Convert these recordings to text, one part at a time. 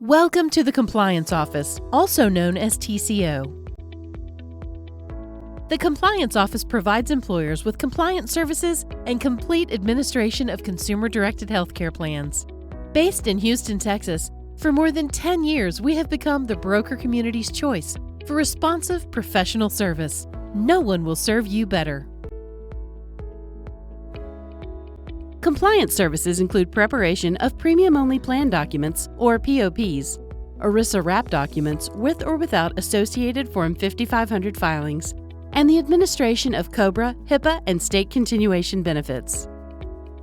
Welcome to the Compliance Office, also known as TCO. The Compliance Office provides employers with compliance services and complete administration of consumer-directed healthcare plans. Based in Houston, Texas, for more than 10 years, we have become the broker community's choice for responsive, professional service. No one will serve you better. Compliance services include preparation of premium-only plan documents, or POPs, ERISA wrap documents with or without associated Form 5500 filings, and the administration of COBRA, HIPAA, and state continuation benefits.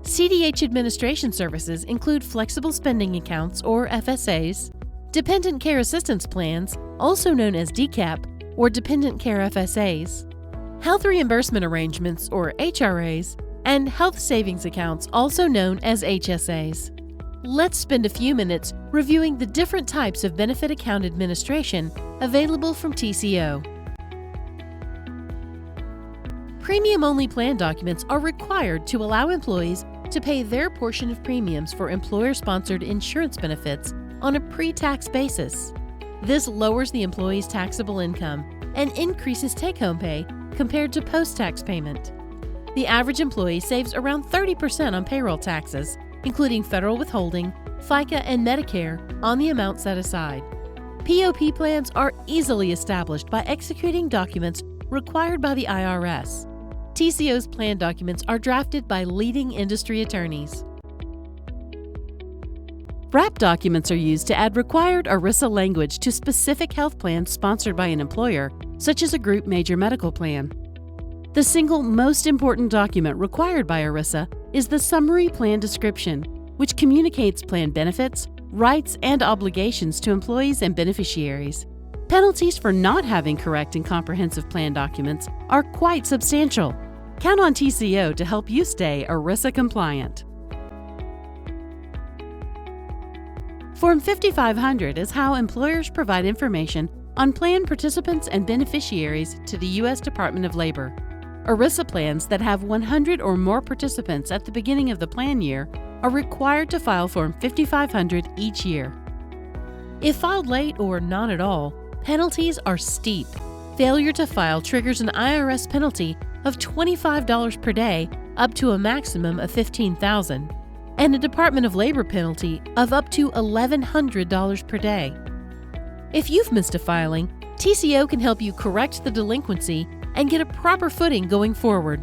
CDH administration services include flexible spending accounts, or FSAs, dependent care assistance plans, also known as DCAP, or dependent care FSAs, health reimbursement arrangements, or HRAs, and health savings accounts, also known as HSAs. Let's spend a few minutes reviewing the different types of benefit account administration available from TCO. Premium-only plan documents are required to allow employees to pay their portion of premiums for employer-sponsored insurance benefits on a pre-tax basis. This lowers the employee's taxable income and increases take-home pay compared to post-tax payment. The average employee saves around 30% on payroll taxes, including federal withholding, FICA, and Medicare, on the amount set aside. POP plans are easily established by executing documents required by the IRS. TCO's plan documents are drafted by leading industry attorneys. Wrap documents are used to add required ERISA language to specific health plans sponsored by an employer, such as a group major medical plan. The single most important document required by ERISA is the Summary Plan Description, which communicates plan benefits, rights, and obligations to employees and beneficiaries. Penalties for not having correct and comprehensive plan documents are quite substantial. Count on TCO to help you stay ERISA compliant. Form 5500 is how employers provide information on plan participants and beneficiaries to the U.S. Department of Labor. ERISA plans that have 100 or more participants at the beginning of the plan year are required to file Form 5500 each year. If filed late or not at all, penalties are steep. Failure to file triggers an IRS penalty of $25 per day up to a maximum of $15,000, and a Department of Labor penalty of up to $1,100 per day. If you've missed a filing, TCO can help you correct the delinquency and get a proper footing going forward.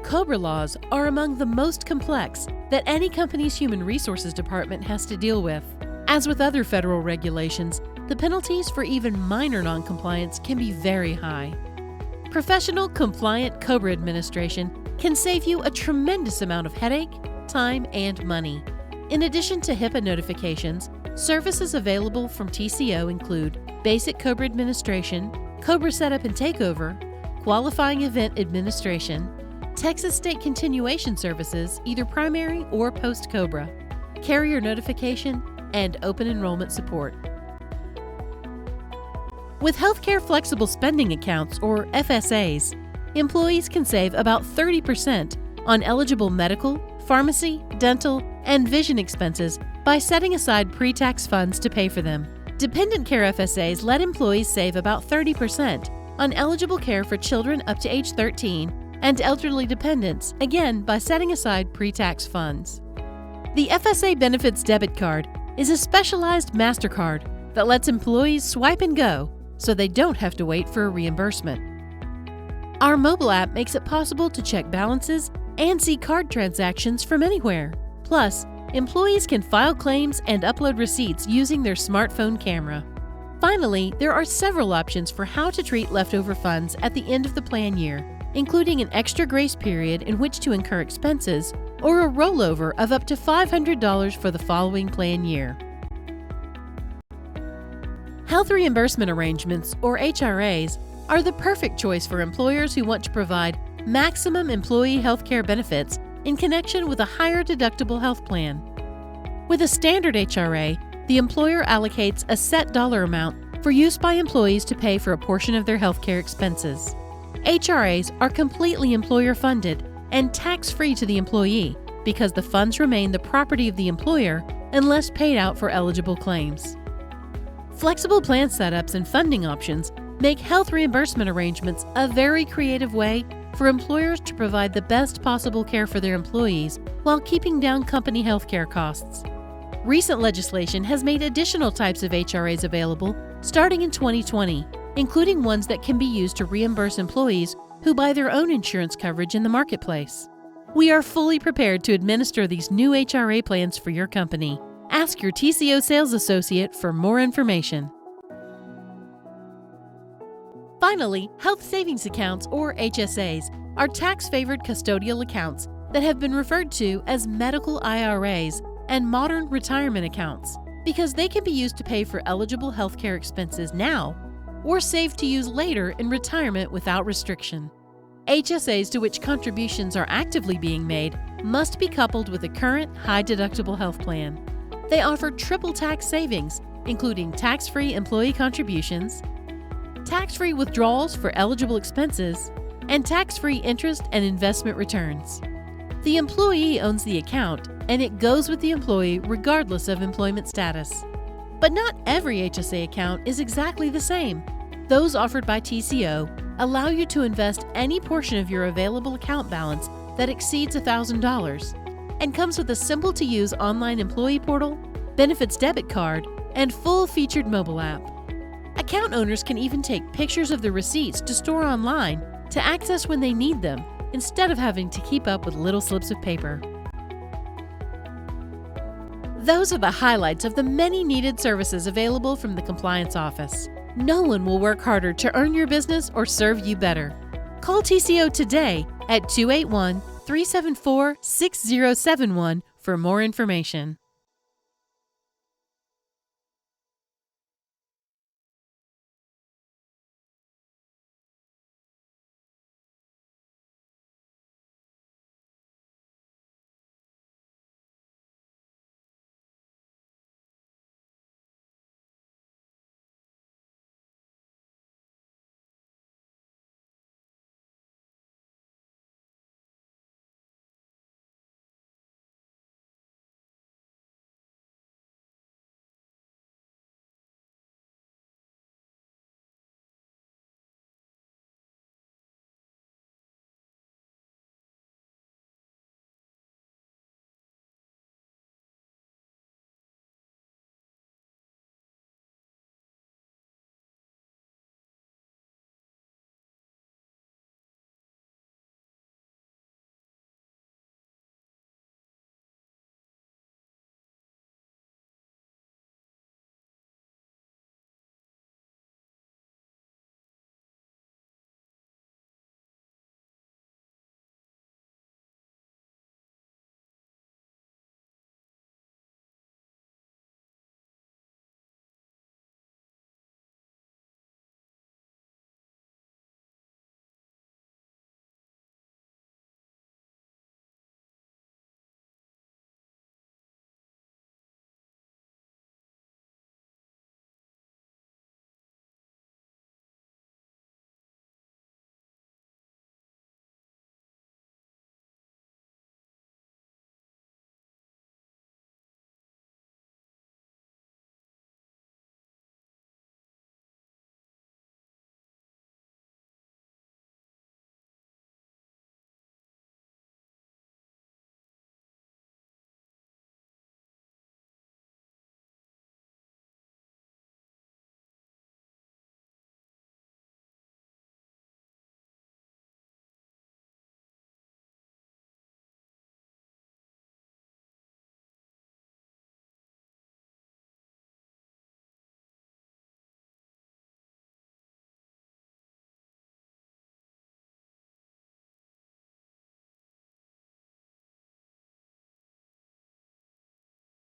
COBRA laws are among the most complex that any company's human resources department has to deal with. As with other federal regulations, the penalties for even minor noncompliance can be very high. Professional, compliant COBRA administration can save you a tremendous amount of headache, time, and money. In addition to HIPAA notifications, services available from TCO include basic COBRA administration, COBRA setup and takeover, qualifying event administration, Texas state continuation services, either primary or post-COBRA, carrier notification, and open enrollment support. With healthcare flexible spending accounts, or FSAs, employees can save about 30% on eligible medical, pharmacy, dental, and vision expenses by setting aside pre-tax funds to pay for them. Dependent care FSAs let employees save about 30% on eligible care for children up to age 13 and elderly dependents, again by setting aside pre-tax funds. The FSA Benefits Debit Card is a specialized MasterCard that lets employees swipe and go so they don't have to wait for a reimbursement. Our mobile app makes it possible to check balances and see card transactions from anywhere. Plus, employees can file claims and upload receipts using their smartphone camera. Finally, there are several options for how to treat leftover funds at the end of the plan year, including an extra grace period in which to incur expenses or a rollover of up to $500 for the following plan year. Health reimbursement arrangements, or HRAs, are the perfect choice for employers who want to provide maximum employee health care benefits in connection with a higher deductible health plan. With a standard HRA, the employer allocates a set dollar amount for use by employees to pay for a portion of their health care expenses. HRAs are completely employer-funded and tax-free to the employee because the funds remain the property of the employer unless paid out for eligible claims. Flexible plan setups and funding options make health reimbursement arrangements a very creative way for employers to provide the best possible care for their employees while keeping down company healthcare costs. Recent legislation has made additional types of HRAs available starting in 2020, including ones that can be used to reimburse employees who buy their own insurance coverage in the marketplace. We are fully prepared to administer these new HRA plans for your company. Ask your TCO sales associate for more information. Finally, health savings accounts, or HSAs, are tax-favored custodial accounts that have been referred to as medical IRAs and modern retirement accounts because they can be used to pay for eligible healthcare expenses now or saved to use later in retirement without restriction. HSAs to which contributions are actively being made must be coupled with a current high-deductible health plan. They offer triple tax savings, including tax-free employee contributions, tax-free withdrawals for eligible expenses, and tax-free interest and investment returns. The employee owns the account, and it goes with the employee regardless of employment status. But not every HSA account is exactly the same. Those offered by TCO allow you to invest any portion of your available account balance that exceeds $1,000 and comes with a simple-to-use online employee portal, benefits debit card, and full-featured mobile app. Account owners can even take pictures of the receipts to store online to access when they need them, instead of having to keep up with little slips of paper. Those are the highlights of the many needed services available from the Compliance Office. No one will work harder to earn your business or serve you better. Call TCO today at 281-374-6071 for more information.